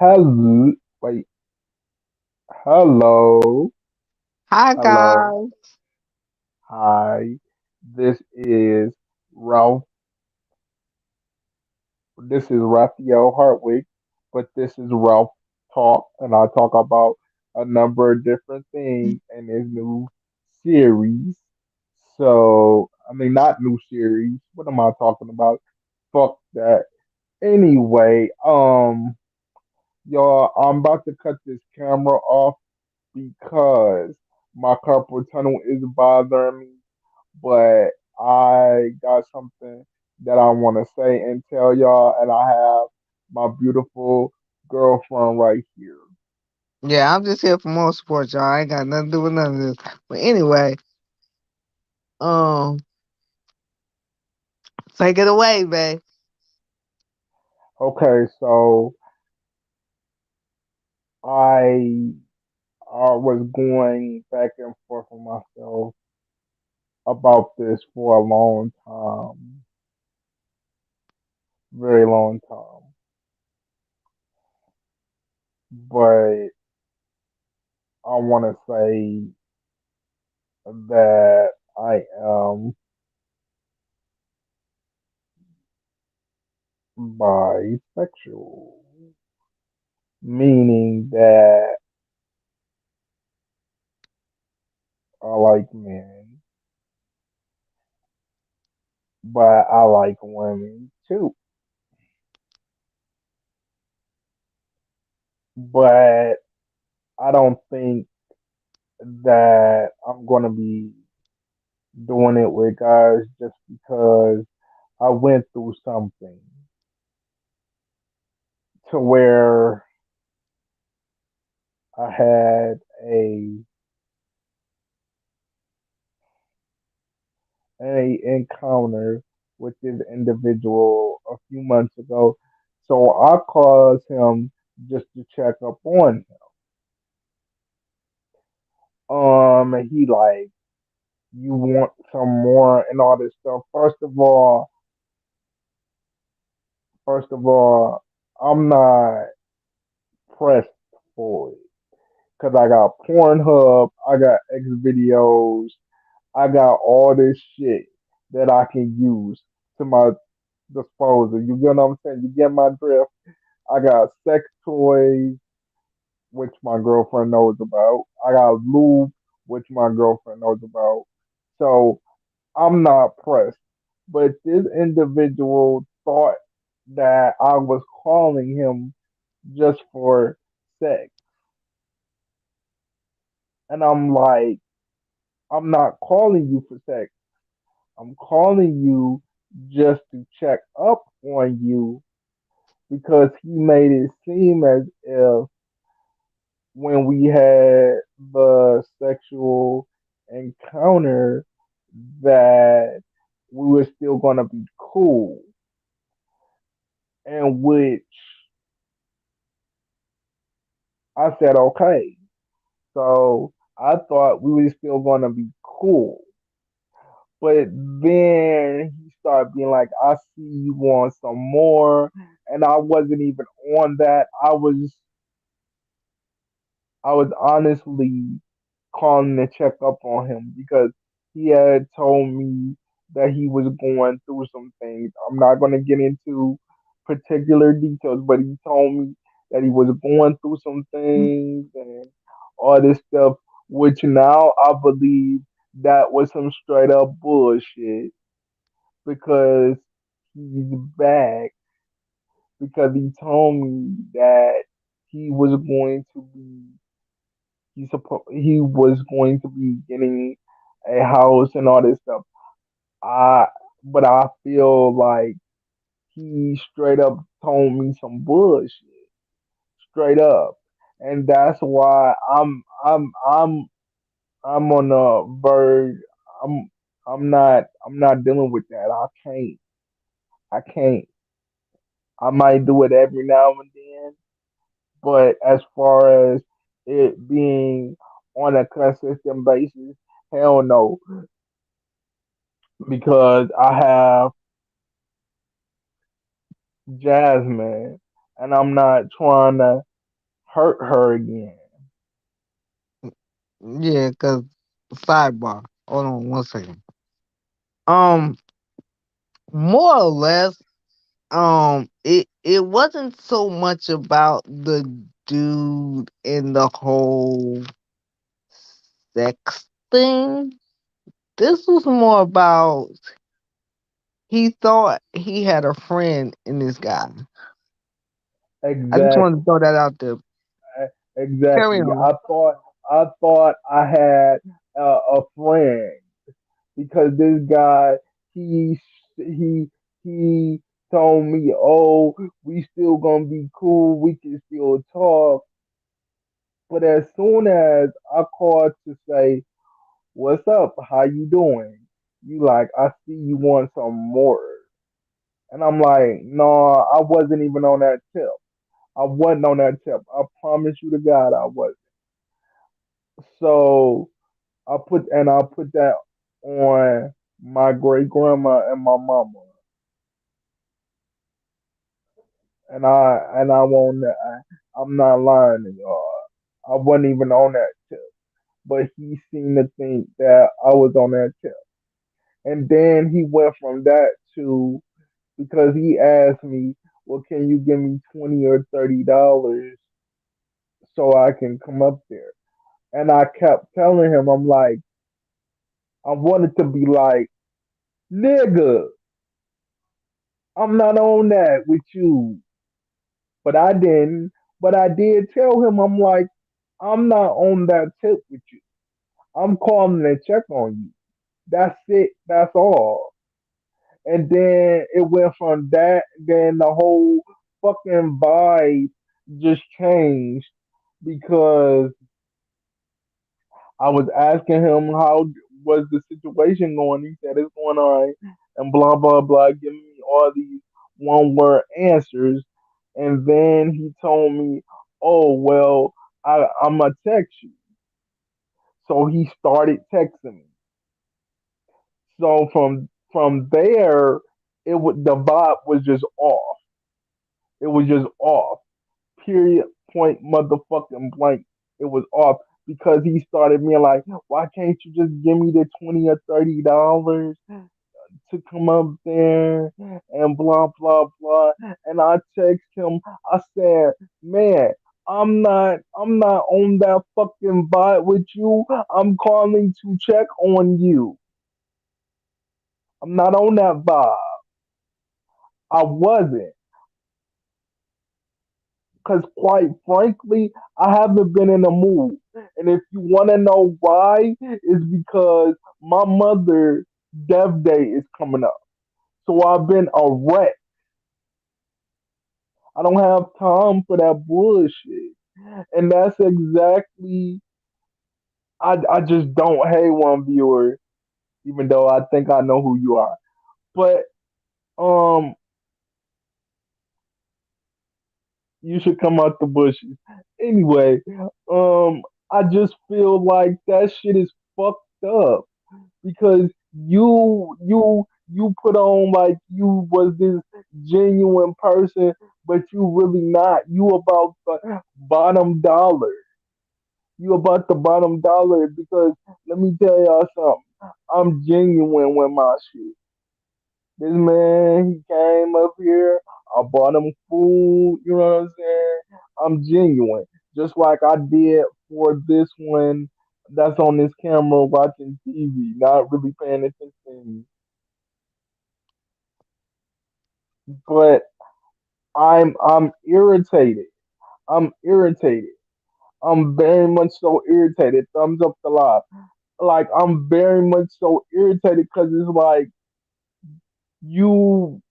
Hello, wait, hello, Hi hello, guys. hi. This is Ralph. This is Raphael Hartwig, but this is Ralph Talk, and I talk about a number of different things in this new series. I mean, not new series. What am I talking about? Fuck that. Anyway, y'all, I'm about to cut this camera off because my carpal tunnel is bothering me, but I got something that I want to say and tell y'all, and I have my beautiful girlfriend right here. Yeah, I'm just here for more support, y'all. I ain't got nothing to do with none of this. But anyway, um, take it away, babe. Okay, so I was going back and forth with myself about this for a long time, very long time, but I want to say that I am bisexual, meaning that I like men, but I like women too. But I don't think that I'm gonna be doing it with guys just because I went through something to where I had a encounter with this individual a few months ago. So I called him just to check up on him. And he like, you want some more and all this stuff. First of all, I'm not pressed for it because I got Pornhub, I got X videos, I got all this shit that I can use to my disposal. You get what I'm saying? You get my drift? I got sex toys, which my girlfriend knows about. I got lube, which my girlfriend knows about. So I'm not pressed. But this individual thought that I was calling him just for sex. And I'm like, I'm not calling you for sex. I'm calling you just to check up on you because he made it seem as if when we had the sexual encounter that we were still gonna be cool, in which I said okay. So I thought we were still gonna be cool. But then he started being like, I see you want some more. And I wasn't even on that. I was honestly calling to check up on him because he had told me that he was going through some things. I'm not going to get into particular details, but he told me that he was going through some things and all this stuff, which now I believe that was some straight up bullshit because he's back because he told me that he was going to be he was going to be getting a house and all this stuff. I but I feel like he straight up told me some bullshit, straight up, and that's why I'm on the verge. I'm I'm not dealing with that. I can't. I might do it every now and then, but as far as it being on a consistent basis, hell no. Because I have Jasmine, and I'm not trying to. hurt her again. Yeah, cause sidebar. Hold on one second. Um, more or less, it wasn't so much about the dude and the whole sex thing. This was more about he thought he had a friend in this guy. I just wanted to Exactly. throw that out there. Carry Exactly. on. I thought I had a friend because this guy he he he told me, "Oh, we still gonna be cool. We can still talk." But as soon as I called to say, "What's up? How you doing?" You like, "I see you want some more," and I'm like, "No, I wasn't even on that tip. I wasn't on that tip. I promise you to God, I was." So I put that on my great grandma and my mama, and I won't. I'm not lying to y'all. I wasn't even on that tip, but he seemed to think that I was on that tip, and then he went from that to because he asked me, "Well, can you give me $20 or $30 so I can come up there?" And I kept telling him, I'm like, I wanted to be like, nigga, I'm not on that with you. But I didn't. But I did tell him, I'm like, I'm not on that tip with you. I'm calling to check on you. That's it. That's all. And then it went from that, then the whole fucking vibe just changed because I was asking him how was the situation going. He said it's going all right, and blah blah blah, giving me all these one word answers, and then he told me, "Oh well, I'm gonna text you." So he started texting me. So from there, it would the vibe was just off. It was just off. Period. Point. Motherfucking blank. It was off because he started being like, "Why can't you just give me the $20 or $30 to come up there and blah blah blah?" And I text him. I said, "Man, I'm not on that fucking vibe with you. I'm calling to check on you. I'm not on that vibe. I wasn't." Because quite frankly, I haven't been in a mood. And if you want to know why, it's because my mother's death day is coming up. So I've been a wreck. I don't have time for that bullshit. And that's exactly, I just don't hate one viewer, even though I think I know who you are. But um, you should come out the bushes. Anyway, um, I just feel like that shit is fucked up because you put on like you was this genuine person, but you really not. You about the bottom dollar. You about the bottom dollar because let me tell y'all something. I'm genuine with my shit. This man, he came up here. I bought him food. You know what I'm saying? I'm genuine, just like I did for this one that's on this camera watching TV, not really paying attention. But I'm irritated. I'm irritated. I'm very much so irritated. Thumbs up the live. Like I'm very much so irritated because it's like you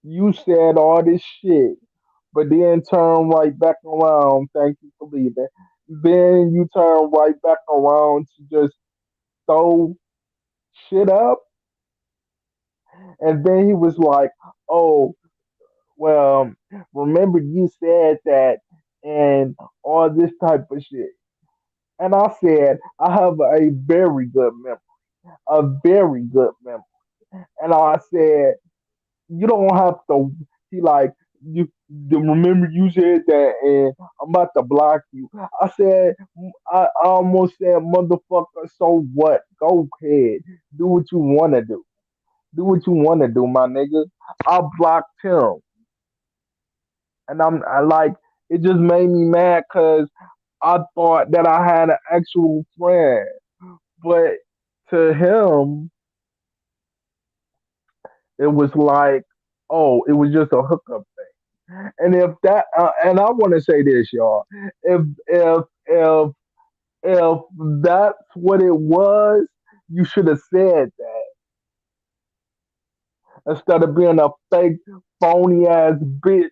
you said all this shit, but then turn right back around. Thank you for leaving. Then you turn right back around to just throw shit up, and then he was like, "Oh, well, remember you said that," and all this type of shit. And I said, I have a very good memory, a very good memory. And I said, you don't have to. He like, remember you said that, and I'm about to block you. I said, I almost said, motherfucker. So what? Go ahead, do what you wanna do. Do what you wanna do, my nigga. I blocked him, and I like it. Just made me mad because I thought that I had an actual friend, but to him, it was like, oh, it was just a hookup. And if that, and I want to say this, y'all, if if that's what it was, you should have said that instead of being a fake, phony ass bitch.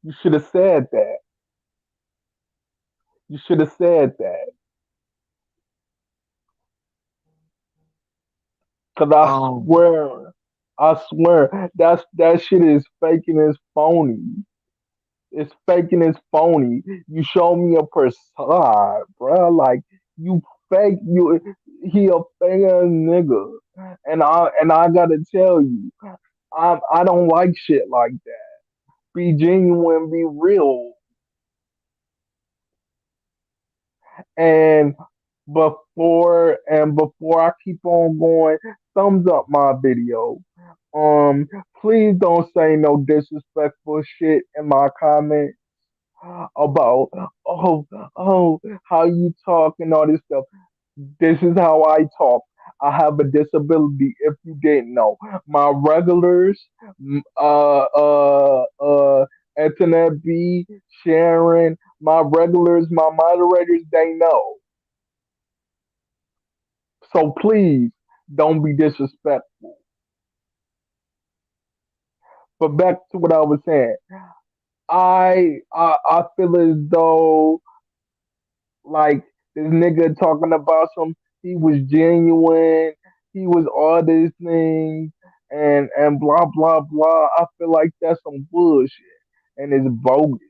You should have said that. You should have said that. Cause Um, I swear, that shit is faking and phony. It's faking and phony. You show me a facade, bro. Like you fake you. He a fake ass nigga, and I gotta tell you, I don't like shit like that. Be genuine, be real, and before I keep on going, thumbs up my video. Um, please don't say no disrespectful shit in my comments about oh how you talk and all this stuff. This is how I talk. I have a disability. If you didn't know, my regulars, Internet B, Sharon, my regulars, my moderators, they know. So please don't be disrespectful. But back to what I was saying, I feel as though like this nigga talking about he was genuine, he was all these things and blah blah blah. I feel like that's some bullshit and it's bogus.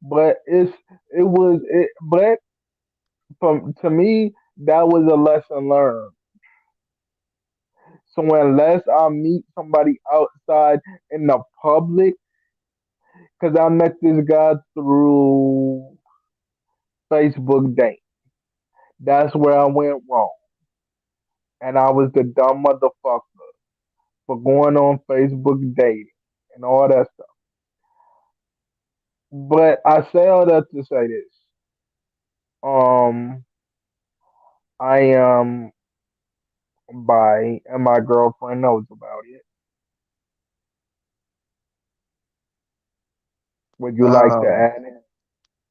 But but from to me that was a lesson learned. So unless I meet somebody outside in the public, because I met this guy through Facebook date. That's where I went wrong. And I was the dumb motherfucker for going on Facebook dating and all that stuff. But I say all that to say this. Um, I am bi, and my girlfriend knows about it. Would you like to uh, add it?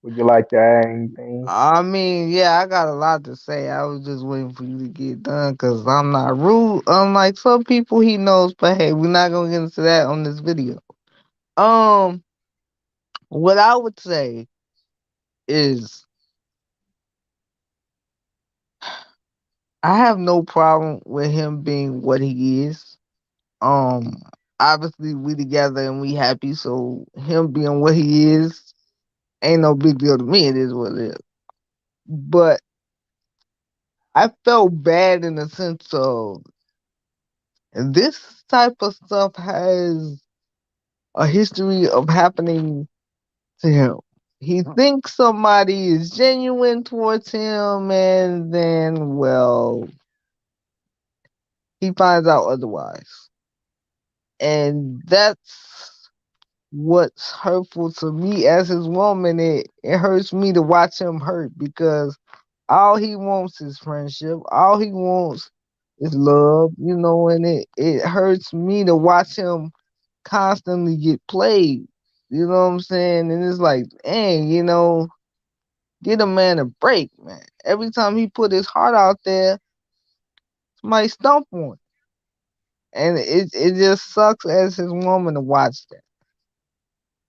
Would you like to add anything? I mean, yeah, I got a lot to say. I was just waiting for you to get done because I'm not rude. Unlike some people, he knows, but hey, we're not gonna get into that on this video. Um, what I would say is I have no problem with him being what he is. Um, Obviously we together and we happy, so him being what he is ain't no big deal to me. It is what it is. But I felt bad in the sense of this type of stuff has a history of happening to him. He thinks somebody is genuine towards him, and then, well, he finds out otherwise. And that's what's hurtful to me as his woman. It hurts me to watch him hurt because all he wants is friendship. All he wants is love, and it hurts me to watch him constantly get played. You know what I'm saying? And it's like, dang, get a man a break, man. Every time he put his heart out there, somebody stomp on it. And it just sucks as his woman to watch that.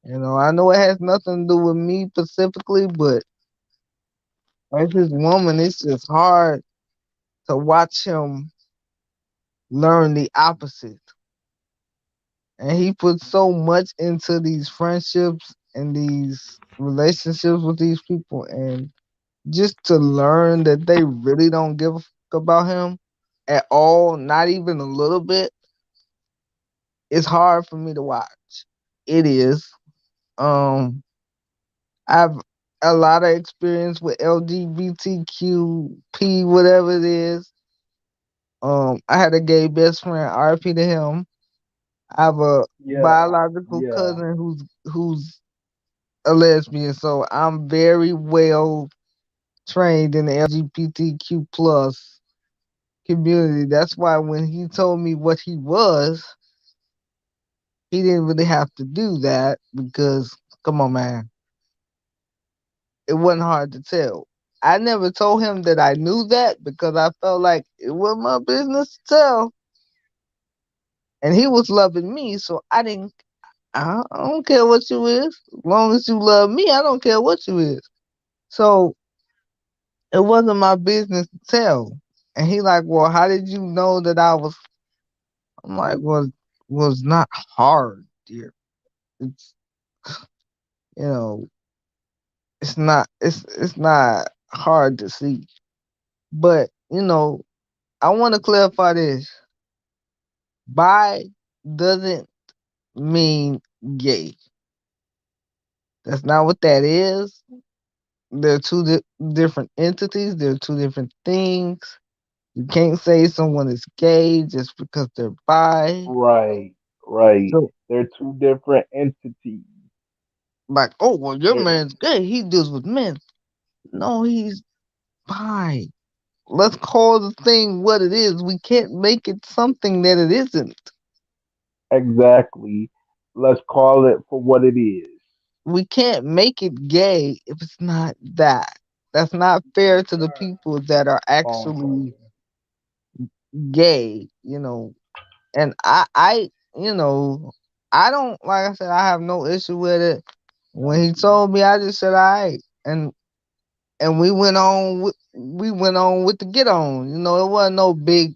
I know it has nothing to do with me specifically, but as his woman, it's just hard to watch him learn the opposite. And he puts so much into these friendships and these relationships with these people, and just to learn that they really don't give a fuck about him, at all, not even a little bit, it's hard for me to watch. It is. Um, I've a lot of experience with LGBTQP, whatever it is. I had a gay best friend, RP to him. I have a Yeah, biological yeah, cousin who's a lesbian, so I'm very well trained in the LGBTQ plus community. That's why when he told me what he was, he didn't really have to do that because come on, man, it wasn't hard to tell. I never told him that I knew that because I felt like it wasn't my business to tell. And he was loving me, so I didn't. I don't care what you is. As long as you love me, I don't care what you is. So it wasn't my business to tell. And he like, well, how did you know that I was? I'm like, well, was not hard, dear. It's you know, it's not hard to see. But I want to clarify this. Bi doesn't mean gay. That's not what that is. They're two different entities. They're two different things. You can't say someone is gay just because they're bi. right, right. So, They're two different entities. like, oh, well, your They're man's gay. He deals with men. No, he's bi. Let's call the thing what it is. We can't make it something that it isn't. exactly. Let's call it for what it is. We can't make it gay if it's not that. That's not fair to the people that are Phone call. actually gay. And you know, I don't like I said, I have no issue with it. When he told me, I just said, all right, and we went on with the get on. It wasn't no big.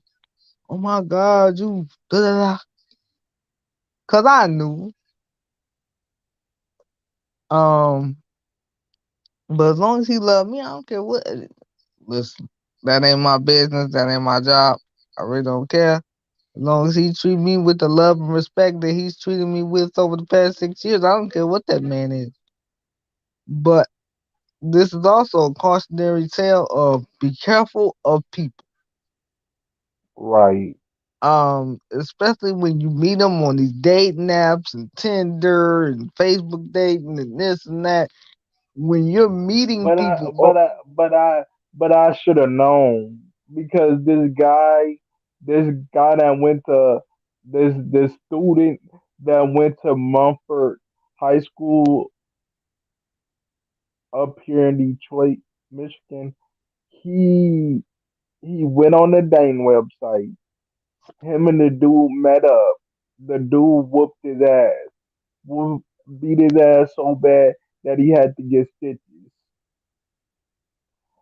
Oh my God, you da da da. Cause I knew. Um, but as long as he loved me, I don't care what. Listen, that ain't my business. That ain't my job. I really don't care. As long as he treat me with the love and respect that he's treated me with over the past 6 years, I don't care what that man is. But this is also a cautionary tale of be careful of people. Right. Especially when you meet them on these dating apps and Tinder and Facebook dating and this and that. When you're meeting But I, people, oh, but I, but I, but I should have known because this guy that went to this student that went to Mumford High School up here in Detroit, Michigan. He he went on the Dane website. Him and the dude met up. The dude whooped his ass, whoop, beat his ass so bad that he had to get stitches.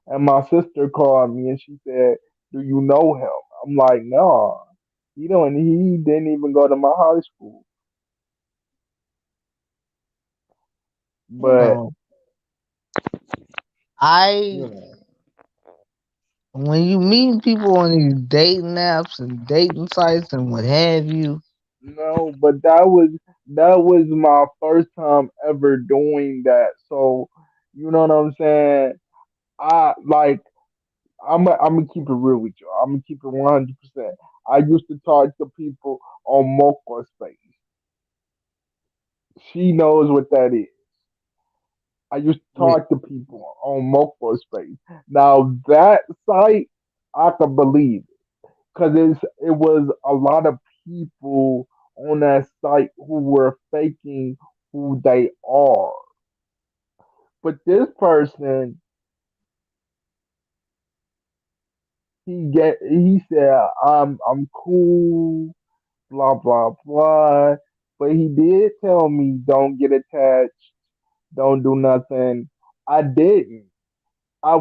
And my sister called me and she said, "Do you know him?" I'm like, "No, he don't. He didn't even go to my high school." you But know, I you know, when you meet people on these dating apps and dating sites and what have you, no. But that was my first time ever doing that. So you know what I'm saying? I like. I'm gonna keep it real with you. I'm gonna keep it 100%. I used to talk to people on Mocha Space. She knows what that is. I used to yeah, talk to people on Mocha Space. Now that site, I can believe it because it was a lot of people on that site who were faking who they are. But this person, he said, I'm cool, blah blah blah. But he did tell me don't get attached, don't do nothing. I didn't. I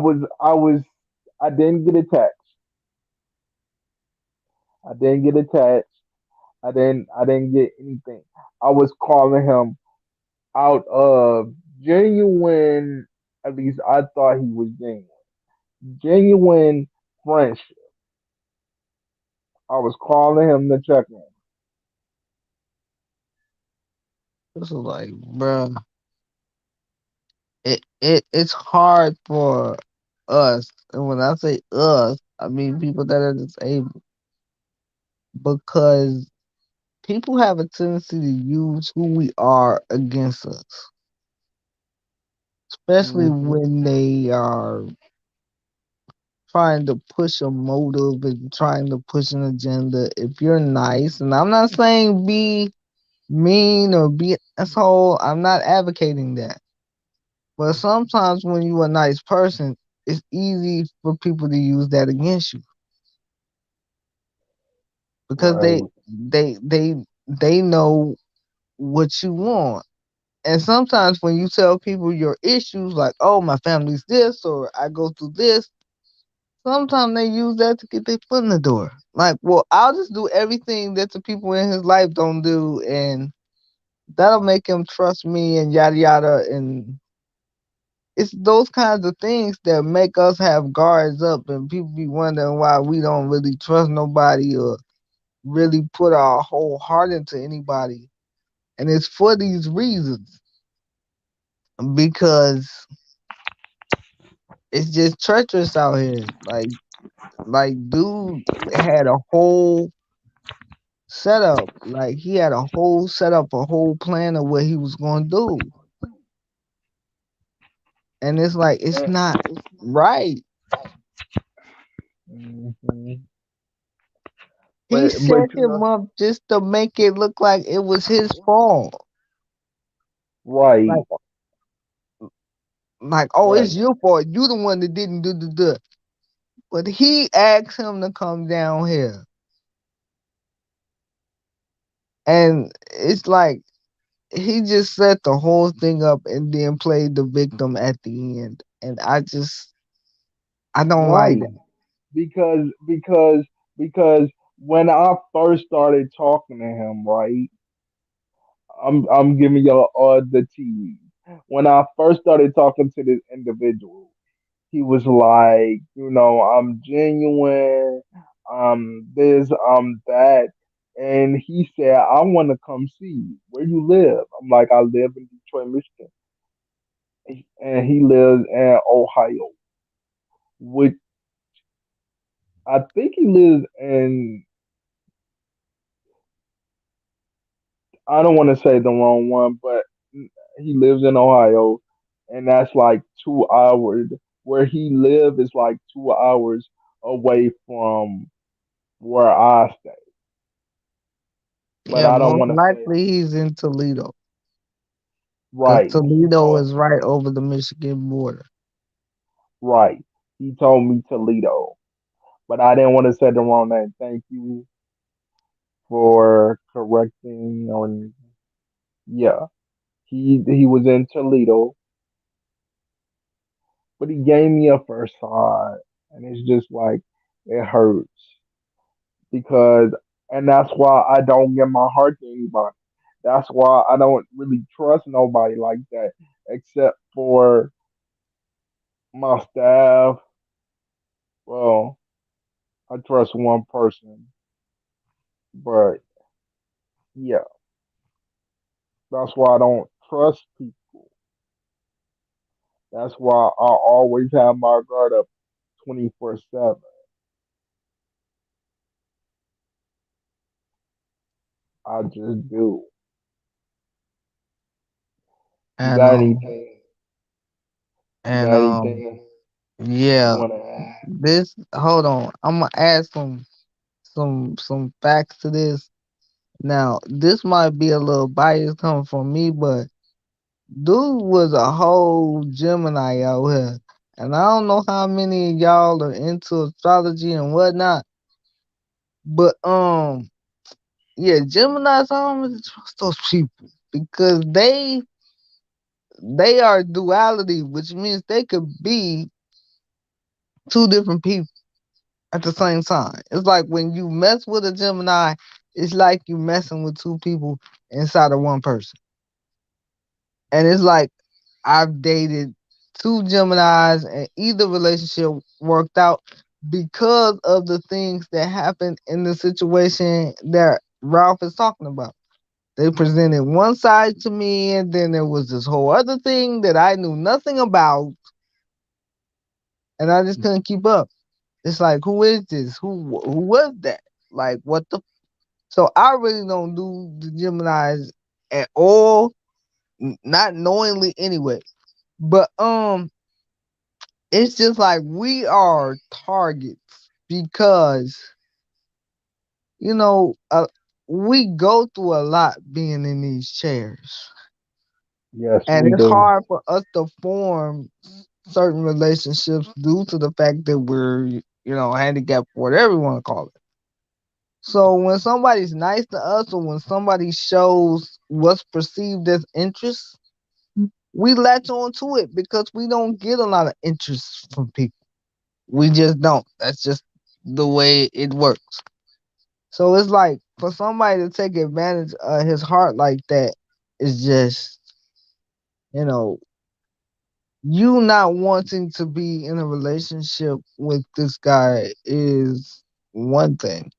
didn't get attached. I didn't get attached. I didn't get anything. I was calling him out of genuine, at least I thought he was genuine. Genuine friendship. I was calling him to check on This is like, bruh, it's him. Hard for us, and when I say us, I mean people that are disabled, because people have a tendency to use who we are against us, especially him. Hmm. when they are trying to push a motive and trying to push an agenda. If you're nice, and I'm not saying be mean or be an asshole, I'm not advocating that. But sometimes when you're a nice person, it's easy for people to use that against you because Right. they know what you want. And sometimes when you tell people your issues, like, oh, my family's this, or I go through this, sometimes they use that to get their foot in the door. Like, well, I'll just do everything that the people in his life don't do, and that'll make him trust me, and yada yada. And it's those kinds of things that make us have guards up, and people be wondering why we don't really trust nobody or really put our whole heart into anybody. And it's for these reasons, because it's just treacherous out here. Like dude had a whole setup. Like he had a whole setup, a whole plan of what he was gonna do. And it's like it's not right. Hmm. He But set you him know, up just to make it look like it was his fault. right, Like oh, it's right, your fault. You the one that didn't do the. But he asked him to come down here. And it's like he just set the whole thing up and then played the victim at the end. And I don't like right. that. Because when I first started talking to him, right, I'm giving you all the tea. When I first started talking to this individual, he was like, I'm genuine, this, that. And he said, I want to come see you. Where you live? I'm like, I live in Detroit, Michigan. And he lives in Ohio, which I think he lives in, I don't want to say the wrong one, but he lives in Ohio. And that's like 2 hours. Where he live is like 2 hours away from where I stay. But Yeah, I don't most want to say likely he's in Toledo. Because right. Toledo is right over the Michigan border. Right. He told me Toledo, but I didn't want to say the wrong name. Thank you for correcting on. Yeah, he was in Toledo, but he gave me a first side, and it's just like it hurts because, and that's why I don't give my heart to anybody. That's why I don't really trust nobody like that, except for my staff. Well, I trust one person, but yeah, that's why I don't trust people. That's why I always have my guard up 24/7. I just do. You And got anything? You and got anything you yeah. want to add? This hold on. I'm gonna add some facts to this. Now, this might be a little bias coming from me, but dude was a whole Gemini out here. And I don't know how many of y'all are into astrology and whatnot, but yeah, Gemini's, I don't really trust those people because they are duality, which means they could be two different people at the same time. It's like when you mess with a Gemini, it's like you messing with two people inside of one person. And it's like I've dated two Geminis and either relationship worked out, because of the things that happened in the situation that Ralph is talking about. They presented one side to me, and then there was this whole other thing that I knew nothing about, and I just couldn't keep up. It's like, who is this? Who was that? Like, what the? So I really don't do the Gemini's at all, not knowingly anyway. But it's just like we are targets because you know we go through a lot being in these chairs, Yes, and we it's do. hard for us to form certain relationships due to the fact that we're handicapped, whatever you want to call it. So when somebody's nice to us, or when somebody shows what's perceived as interest, we latch on to it because we don't get a lot of interest from people. We just don't. That's just the way it works. So it's like for somebody to take advantage of his heart like that is just, you know, you not wanting to be in a relationship with this guy is one thing.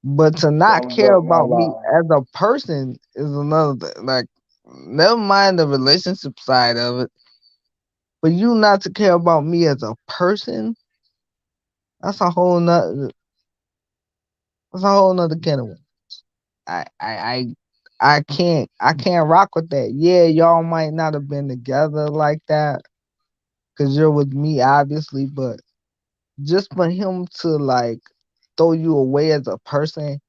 But to not Sums care up my about me life. as a person is another thing. Like, never mind the relationship side of it, but you not to care about me as a person, that's a whole nother can of worms. I I I I can't rock with that. Yeah, y'all might not have been together like that because you're with me, obviously, but just for him to like throw you away as a person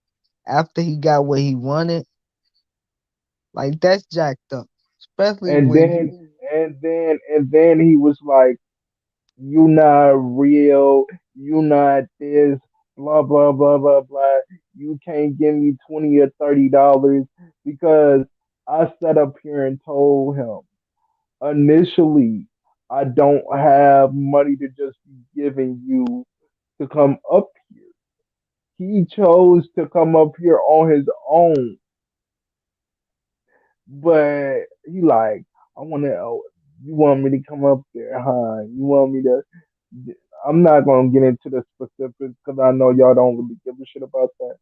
after he got what he wanted, like that's jacked up. Especially And when then you and then he was like, "You not real. You not this. Blah blah blah blah blah. You can't give me $20 or $30 because I sat up here and told him initially I don't have money to just be giving you to come up here. He chose to come up here on his own, but he like, I want to. You want me to come up there, huh? You want me to? I'm not gonna get into the specifics because I know y'all don't really give a shit about that.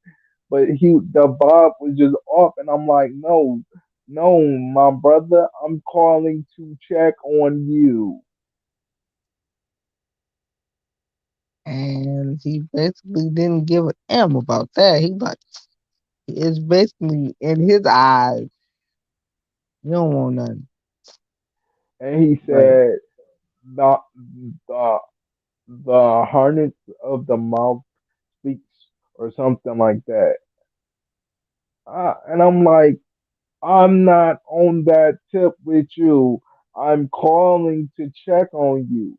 But the Bob was just off, and I'm like, no, no, my brother, I'm calling to check on you. and he basically didn't give a damn about that. He like it's basically in his eyes, you don't want nothing. And he But said, the the the harness of the mouth speaks, or something like that. And I'm like, I'm not on that tip with you. I'm calling to check on you.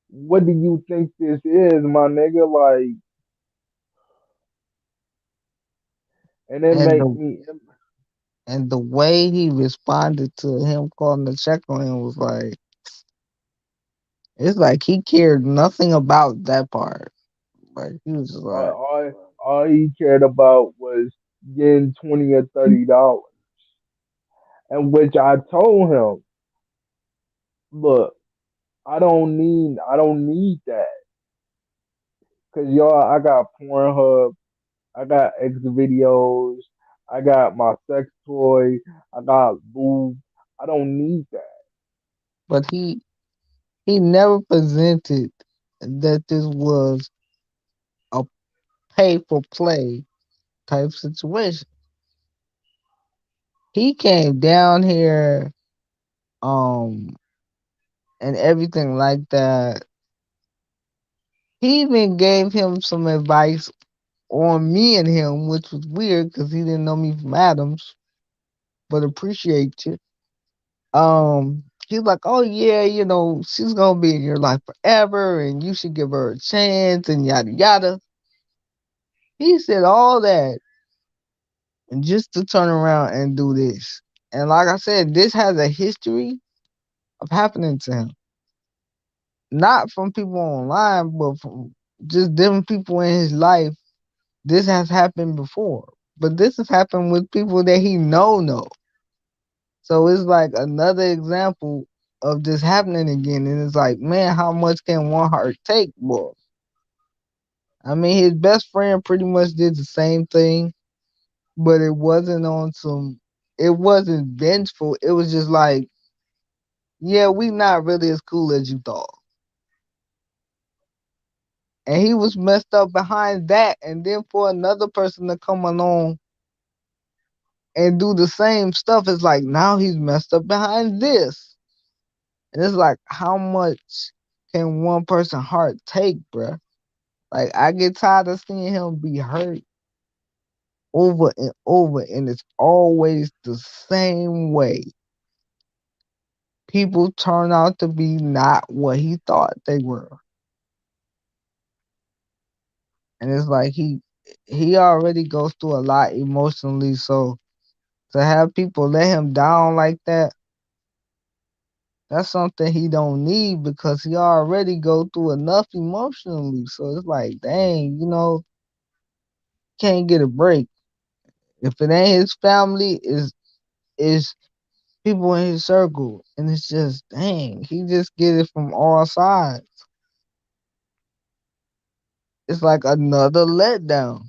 What do you think this is, my nigga? Like, and it and make the me, and the way he responded to him calling to check on him was like it's like he cared nothing about that part. Like he was just all, like, all, all he cared about was getting $20 or $30. And which I told him, look, I don't need that. Cause y'all, I got Pornhub, I got X videos, I got my sex toy, I got boob. I don't need that. but he never presented that this was a pay for play type situation. He came down here, um, and everything like that. He even gave him some advice on me and him, which was weird because he didn't know me from Adams, but appreciate you. He's like, oh yeah, she's gonna be in your life forever, and you should give her a chance, and yada yada. He said all that, and just to turn around and do this. And like I said, this has a history of happening to him, not from people online, but from just different people in his life. This has happened before, but this has happened with people that he know. So it's like another example. of this happening again. And it's like, man, how much can one heart take, boy? I mean, his best friend pretty much did the same thing, but it wasn't on some. It wasn't vengeful. It was just like, yeah, we not really as cool as you thought. And he was messed up behind that. And then for another person to come along and do the same stuff, it's like now he's messed up behind this. And it's like, how much can one person heart take, bruh? Like I get tired of seeing him be hurt over and over, and it's always the same way. People turn out to be not what he thought they were. And it's like he already goes through a lot emotionally, so to have people let him down like that, that's something he don't need because he already go through enough emotionally. So it's like, dang, can't get a break. If it ain't his family, is people in his circle, and it's just dang, he just get it from all sides. It's like another letdown.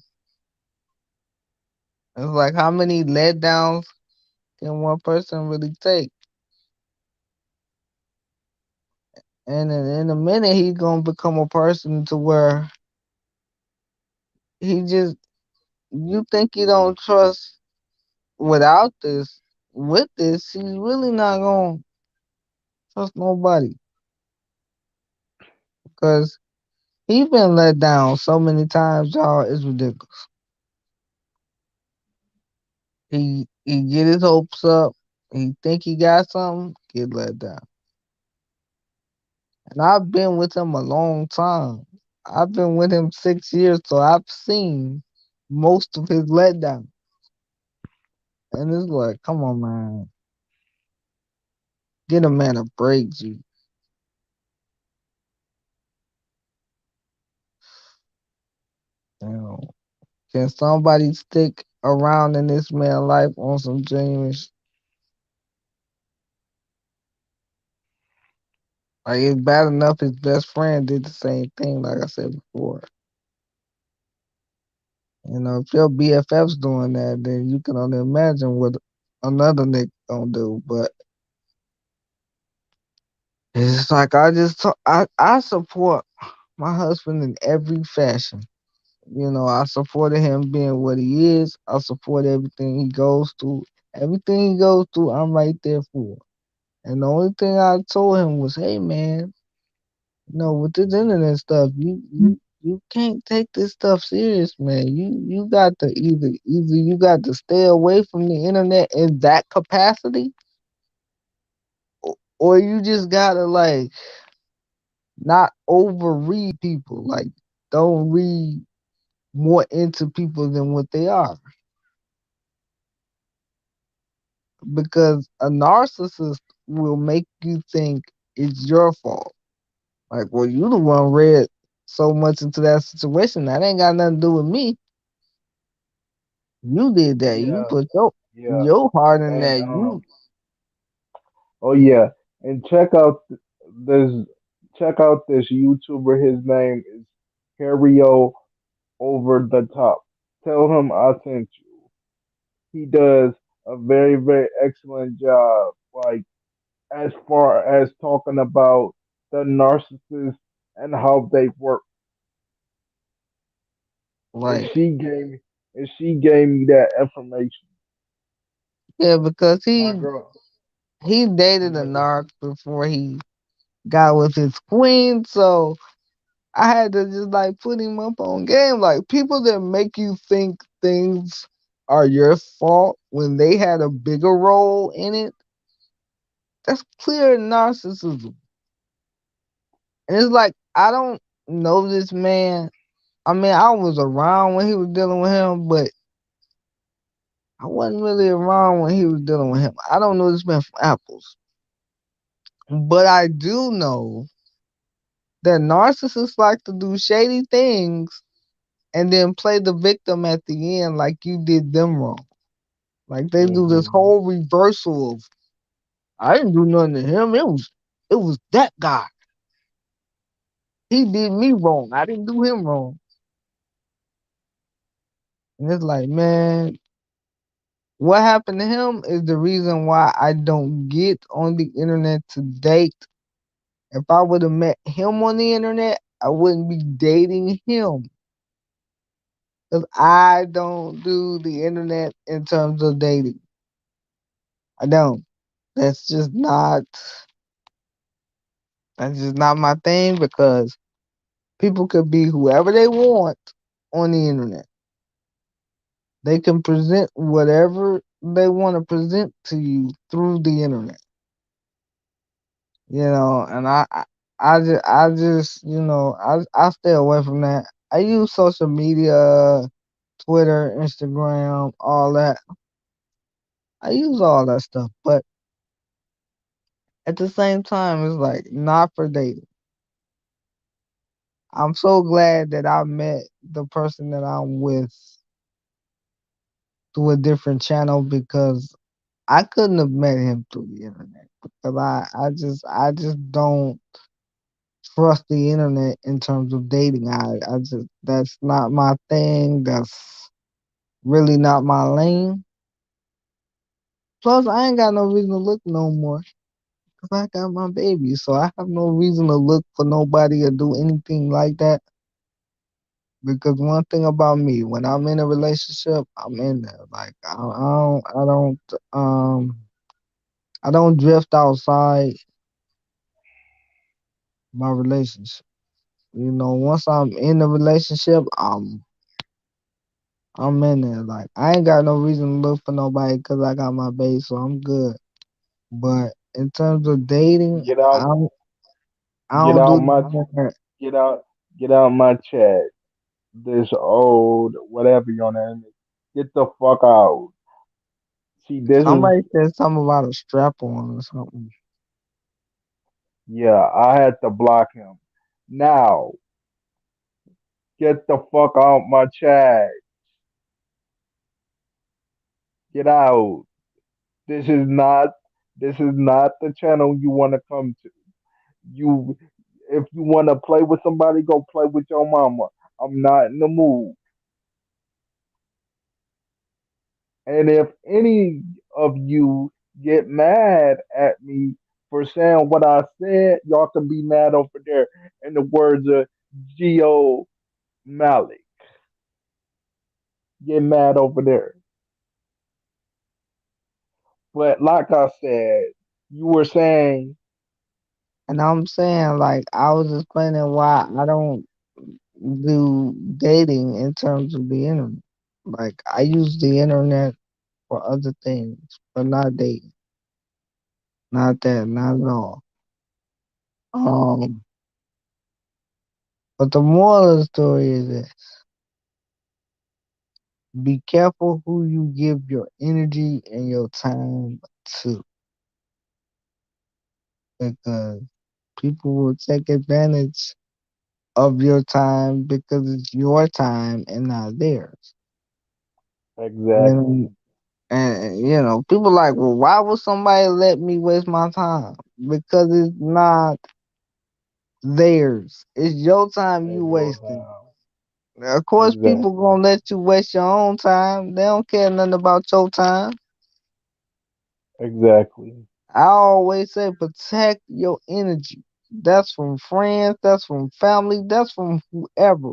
It's like how many letdowns can one person really take? And in a minute, he's gonna become a person to where he just you think you don't trust without this. With this, he's really not gonna trust nobody because he been let down so many times, y'all. It's ridiculous. He get his hopes up. He think he got something, get let down. And I've been with him a long time. I've been with him 6 years, so I've seen most of his letdown. And it's like, come on, man, get a man a break, G. You know, can somebody stick around in this man's life on some genuine? Like it's bad enough his best friend did the same thing, like I said before. If your BFF's doing that, then you can only imagine what another nigga gonna do. But it's like I support my husband in every fashion. I supported him being what he is. I support everything he goes through. Everything he goes through, I'm right there for. And the only thing I told him was, hey man, with this internet stuff, you can't take this stuff serious, man. You got to either you got to stay away from the internet in that capacity, or you just gotta like not overread people. Like don't read more into people than what they are. Because a narcissist will make you think it's your fault. Like, well, you the one read so much into that situation. That ain't got nothing to do with me. You did that. You Yeah, put yeah. your heart in And that. You oh yeah, and this check out this YouTuber. His name is Harrio Over the Top. Tell him I sent you. He does a very very excellent job. Like as far as talking about the narcissist and how they work. And like she gave me that information. yeah, because My he girl. he dated a Yeah, narc before he got with his queen. So I had to just like put him up on game. Like people that make you think things are your fault when they had a bigger role in it, that's clear narcissism. And it's like I don't know this man. I mean, I was around when he was dealing with him, but I wasn't really around when he was dealing with him. I don't know this man from apples. But I do know that narcissists like to do shady things and then play the victim at the end like you did them wrong. Like they do this hmm whole reversal of I didn't do nothing to him. It was It was that guy. He did me wrong. I didn't do him wrong. And it's like, man, what happened to him is the reason why I don't get on the internet to date. If I would have met him on the internet, I wouldn't be dating him. Because I don't do the internet in terms of dating. I don't. That's just not that's just not my thing because people could be whoever they want on the internet. They can present whatever they want to present to you through the internet. And I just I stay away from that. I use social media, Twitter, Instagram, all that. I use all that stuff, but at the same time, it's like not for dating. I'm so glad that I met the person that I'm with through a different channel because I couldn't have met him through the internet because I just don't trust the internet in terms of dating. I just that's not my thing. That's really not my lane. Plus, I ain't got no reason to look no more because I got my baby, so I have no reason to look for nobody or do anything like that. Because one thing about me, when I'm in a relationship, I'm in there. Like I don't drift outside my relationship. Once I'm in the relationship, I'm in there. Like I ain't got no reason to look for nobody because I got my base, so I'm good. But in terms of dating, Get out, I get don't out do my, that. get out, get out my chat. This old whatever your name is. Get the fuck out. See, this is Somebody said something about a strap on or something. yeah. I had to block him. Now, get the fuck out my chat. Get out. This is not. This is not the channel you want to come to. You, if you want to play with somebody, go play with your mama. I'm not in the mood. And if any of you get mad at me for saying what I said, y'all can be mad over there. In the words of Geo Malik, get mad over there. But like I said, you were saying, And I'm saying, like, I was explaining why I don't do dating in terms of the internet. Like, I use the internet for other things, but not dating. Not that, not at all. Um, but the moral of the story is this: be careful who you give your energy and your time to, because people will take advantage of your time because it's your time and not theirs. You know, exactly, and people like, well, why would somebody let me waste my time? Because it's not theirs. It's your time you it's your wasting. time. Of course, people Exactly, gonna let you waste your own time. They don't care nothing about your time. exactly. I always say protect your energy. That's from friends, that's from family, that's from whoever.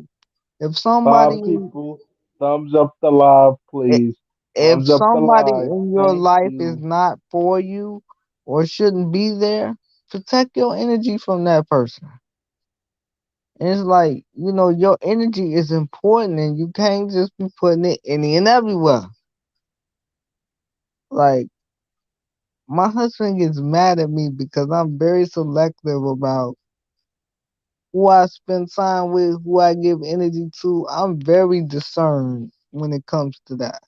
If Five somebody people, thumbs up the live, please. if Thumbs up the somebody live. in your Thank life is you. not for you or shouldn't be there, protect your energy from that person. And it's like, your energy is important and you can't just be putting it any and everywhere. Like, my husband gets mad at me because I'm very selective about who I spend time with, who I give energy to. I'm very discerned when it comes to that.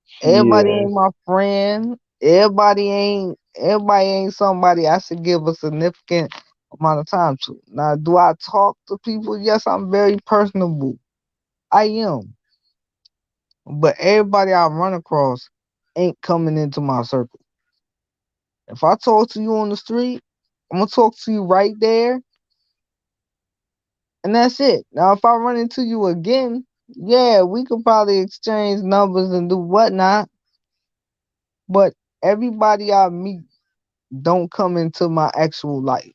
She Everybody is. ain't my friend. Everybody ain't somebody I should give a significant amount of time to. Now, do I talk to people? Yes, I'm very personable. I am. But everybody I run across ain't coming into my circle. If I talk to you on the street, I'm gonna talk to you right there, and that's it. Now, if I run into you again, yeah, we could probably exchange numbers and do whatnot. But everybody I meet don't come into my actual life.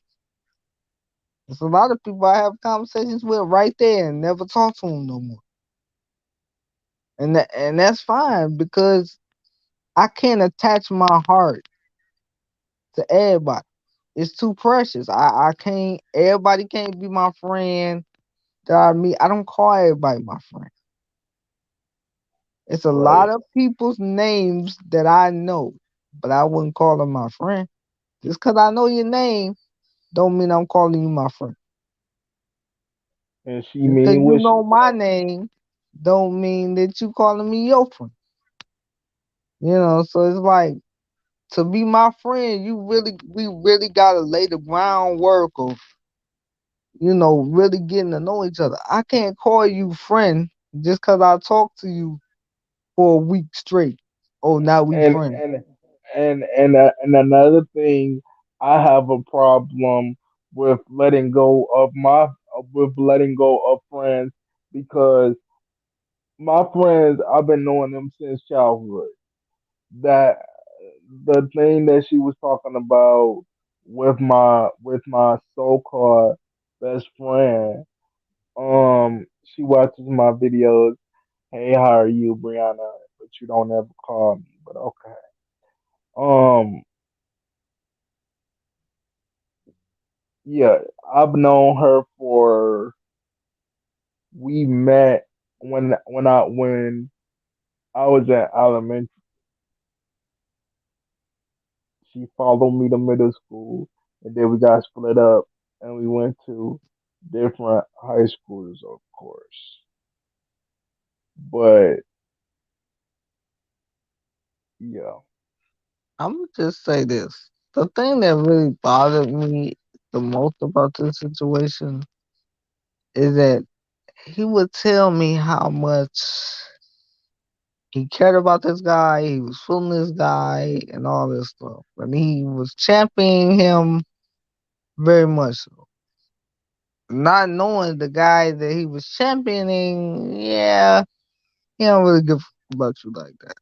There's a lot of people I have conversations with right there and never talk to them no more. And that's fine because I can't attach my heart to everybody. It's too precious. I can't. Everybody can't be my friend that I meet. I don't call everybody my friend. It's a lot Right. of people's names that I know, but I wouldn't call them my friend. Just because I know your name, don't mean I'm calling you my friend. And she Just because mean you what she know my say. name, don't mean that you calling me your friend. So it's like to be my friend, we really gotta lay the groundwork of, really getting to know each other. I can't call you friend just cause I talked to you for a week straight. Oh, now we And friends. and another thing, I have a problem with letting go of friends because my friends, I've been knowing them since childhood. That the thing that she was talking about with my so-called best friend, she watches my videos. Hey, how are you, Brianna? But you don't ever call me. But okay. Um, yeah, I've known her for we met when I was at elementary. She followed me to middle school, and then we got split up, and we went to different high schools, of course. But yeah, I'm gonna just say this. The thing that really bothered me the most about this situation is that he would tell me how much he cared about this guy, he was feeling this guy, and all this stuff. And he was championing him very much so. Not knowing the guy that he was championing, yeah, he don't really give a fuck about you like that.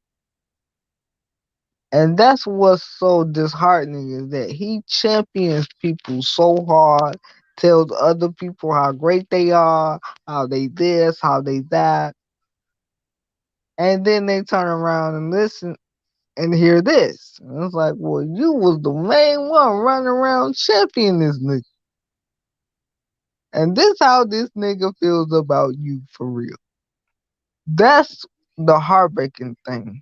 And that's what's so disheartening is that he champions people so hard, tells other people how great they are, how they this, how they that, and then they turn around and listen and hear this. And it's like, well, you was the main one running around championing this nigga. And this how this nigga feels about you for real. That's the heartbreaking thing.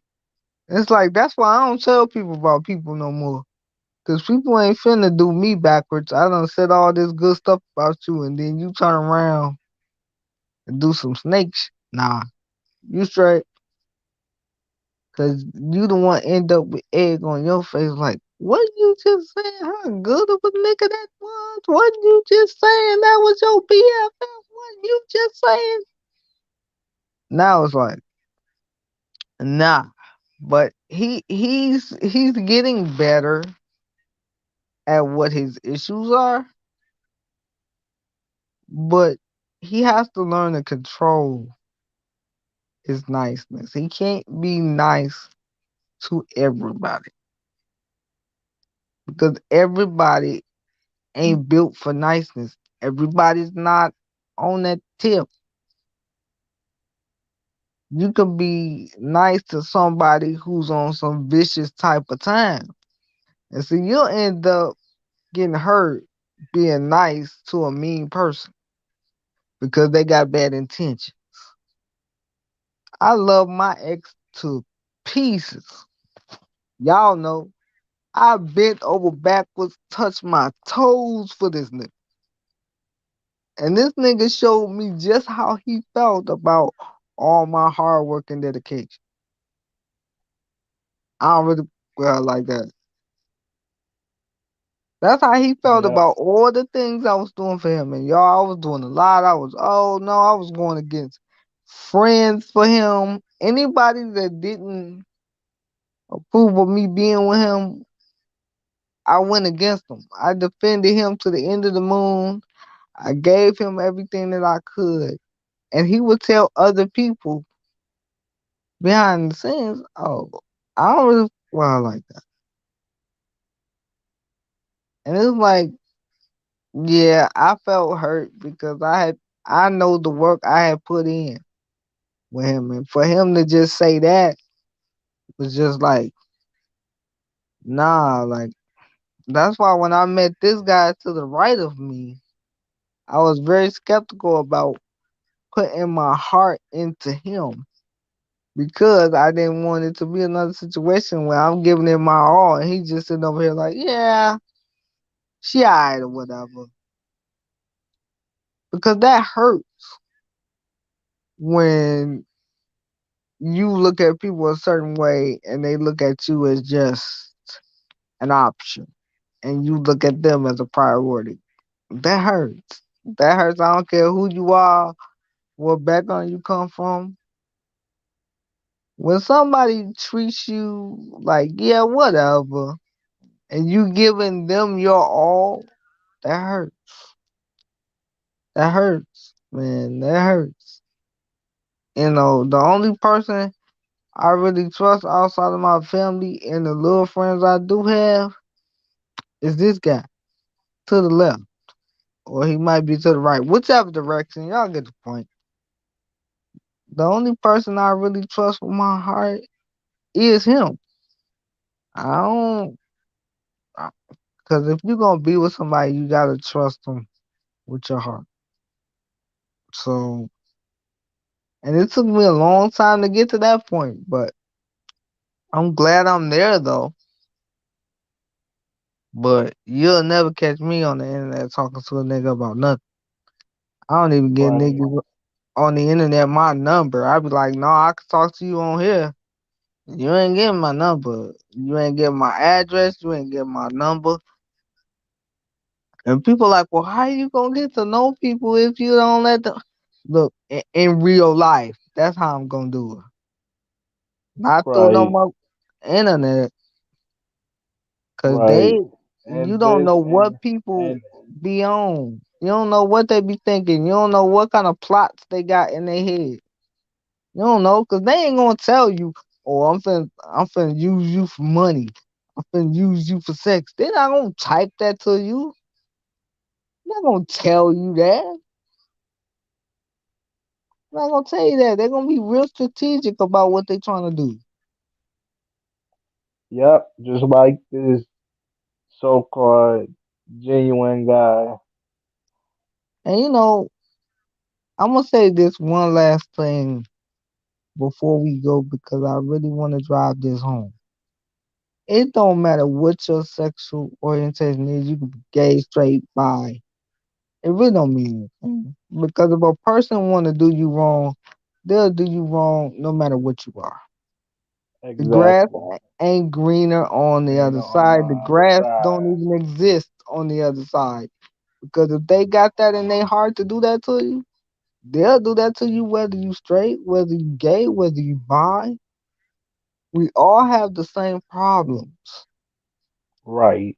It's like that's why I don't tell people about people no more. Cause people ain't finna do me backwards. I done said all this good stuff about you, and then you turn around and do some snakes. Nah, you straight. Cause you the one end up with egg on your face. Like, what you just saying? How good of a nigga that was? What you just saying? That was your BFF? What you just saying? Now it's like, nah. But he's getting better at what his issues are, but he has to learn to control his niceness. He can't be nice to everybody because everybody ain't built for niceness. Everybody's not on that tip. You can be nice to somebody who's on some vicious type of time. And so you'll end up getting hurt being nice to a mean person because they got bad intention. I love my ex to pieces. Y'all know I bent over backwards, touched my toes for this nigga. And this nigga showed me just how he felt about all my hard work and dedication. I don't really well like that. That's how he felt yeah, about all the things I was doing for him. And y'all, I was doing a lot. Oh no, I was going against friends for him. Anybody that didn't approve of me being with him, I went against him. I defended him to the end of the moon. I gave him everything that I could. And he would tell other people behind the scenes, oh, I don't really well like that. And it's like, yeah, I felt hurt because I know the work I had put in with him. And for him to just say that was just like, nah, like that's why when I met this guy to the right of me, I was very skeptical about putting my heart into him because I didn't want it to be another situation where I'm giving it my all and he just sitting over here like, yeah, she alright or whatever. Because that hurt when you look at people a certain way and they look at you as just an option and you look at them as a priority. That hurts. That hurts. I don't care who you are, what background you come from. When somebody treats you like, yeah, whatever, and you giving them your all, that hurts. That hurts, man. That hurts. The only person I really trust outside of my family and the little friends I do have is this guy to the left, or he might be to the right, whichever direction. Y'all get the point. The only person I really trust with my heart is him. I don't, because if you're gonna be with somebody, you gotta trust them with your heart. So, and it took me a long time to get to that point, but I'm glad I'm there though. But you'll never catch me on the internet talking to a nigga about nothing. I don't even get Right, niggas on the internet my number. I be like, no, I can talk to you on here. You ain't getting my number. You ain't getting my address. You ain't getting my number. And people like, well, how you gonna get to know people if you don't let them look in real life? That's how I'm gonna do it. Not through no right, more internet, cause right. you And don't this know what people and be on. You don't know what they be thinking. You don't know what kind of plots they got in their head. You don't know, cause they ain't gonna tell you, oh, I'm finna use you for money. I'm finna use you for sex. They're not gonna type that to you. They're not gonna tell you that. They're not gonna tell you that. They're gonna be real strategic about what they're trying to do. yep, just like this so-called genuine guy. And I'm gonna say this one last thing before we go because I really want to drive this home. It don't matter what your sexual orientation is. You can be gay, straight, bi. It really don't mean anything. Because if a person want to do you wrong, they'll do you wrong no matter what you are. The grass Exactly. ain't greener on the Green other on the side. The other grass don't side. even exist on the other side. Because if they got that in their heart to do that to you, they'll do that to you whether you straight, whether you gay, whether you bi. We all have the same problems. Right.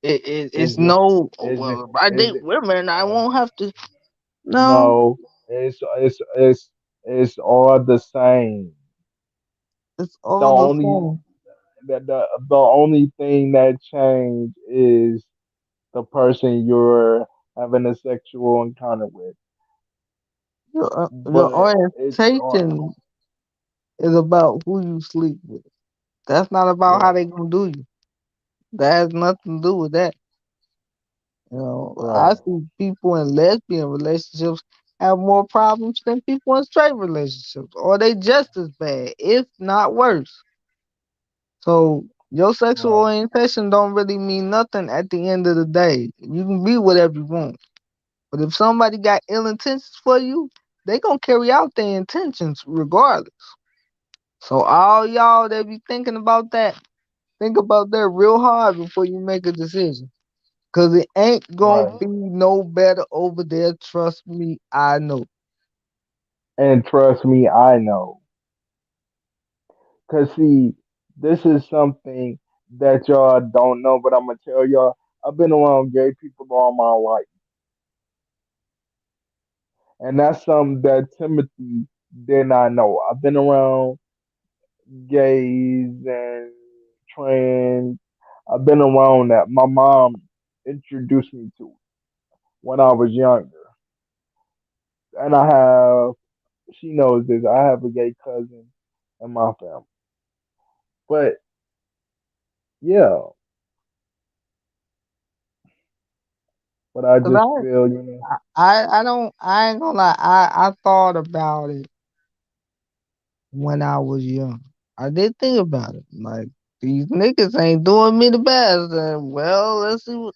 It's Is it? no, oh, Is it? well, if I Is date it? women, I won't have to. No, No. It's all the same. it's The all the only same. the only thing that changed is the person you're having a sexual encounter with. Your But it's all orientation is about who you sleep with. That's not about how right. they gonna do you. That has nothing to do with that. I Right. see people in lesbian relationships have more problems than people in straight relationships, or they just as bad, if not worse. So your sexual Right. orientation don't really mean nothing at the end of the day. You can be whatever you want. But if somebody got ill intentions for you, they gonna carry out their intentions regardless. So all y'all that be thinking about that, think about that real hard before you make a decision. Cause it ain't gonna Right. be no better over there. Trust me, I know. And trust me, I know. Cause see, this is something. that y'all don't know, but I'm gonna tell y'all. I've been around gay people all my life, and that's something that Timothy did not know. I've been around gays and trans. I've been around that. My mom introduced me to it when I was younger, and I have. She knows this. I have a gay cousin in my family, but yeah, but I 'Cause just feel, you know, I don't, I ain't gonna lie, I thought about it when I was young. I did think about it. Like, these niggas ain't doing me the best. And, well, let's see what.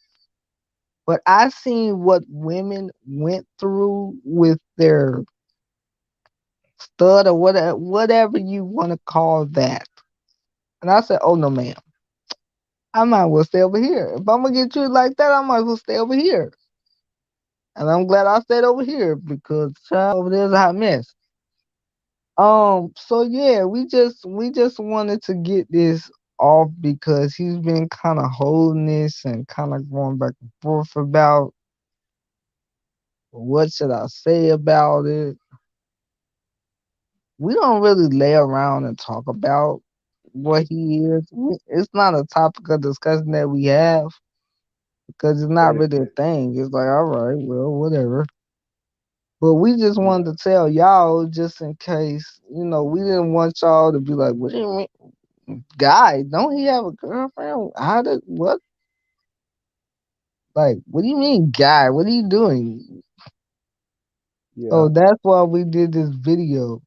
But I seen what women went through with their stud or whatever you want to call that. And I said, oh no, ma'am. I might as well stay over here. If I'm gonna get treated like that, I might as well stay over here. And I'm glad I stayed over here because child over there's a hot mess. So yeah, we just wanted to get this off because he's been kind of holding this and kind of going back and forth about what should I say about it. We don't really lay around and talk about what he is. It's not a topic of discussion that we have because it's not but really a thing. It's like, all right, well, whatever. But we just wanted yeah, to tell y'all just in case, we didn't want y'all to be like, what do you mean? Guy, don't he have a girlfriend? How did what? Like, what do you mean, guy? What are you doing? So yeah, that's why we did this video.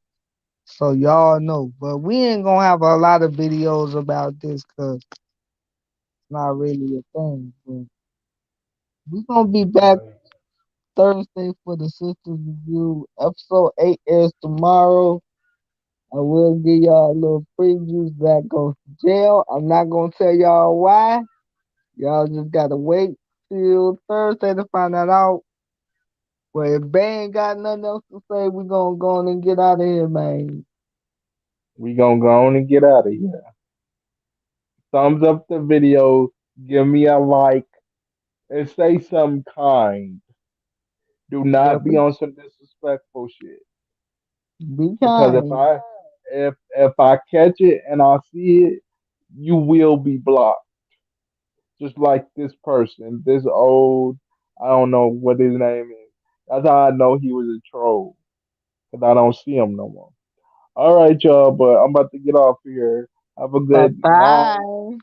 So y'all know. But we ain't gonna have a lot of videos about this because it's not really a thing. But we gonna be back right. Thursday for the Sisters Review. Episode 8 is tomorrow. I will give y'all a little previews that goes to jail. I'm not gonna tell y'all why. Y'all just gotta wait till Thursday to find that out. But if Bay ain't got nothing else to say, we gonna go on and get out of here, man. We gonna go on and get out of here. Thumbs up the video, give me a like, and say something kind. Do Yeah, not be on some disrespectful shit. be Because if kind. I if I catch it and I see it, you will be blocked. Just like this person, this old, I don't know what his name is. That's how I know he was a troll. Cause I don't see him no more. All right, y'all, but I'm about to get off here. Have a Bye good night. bye.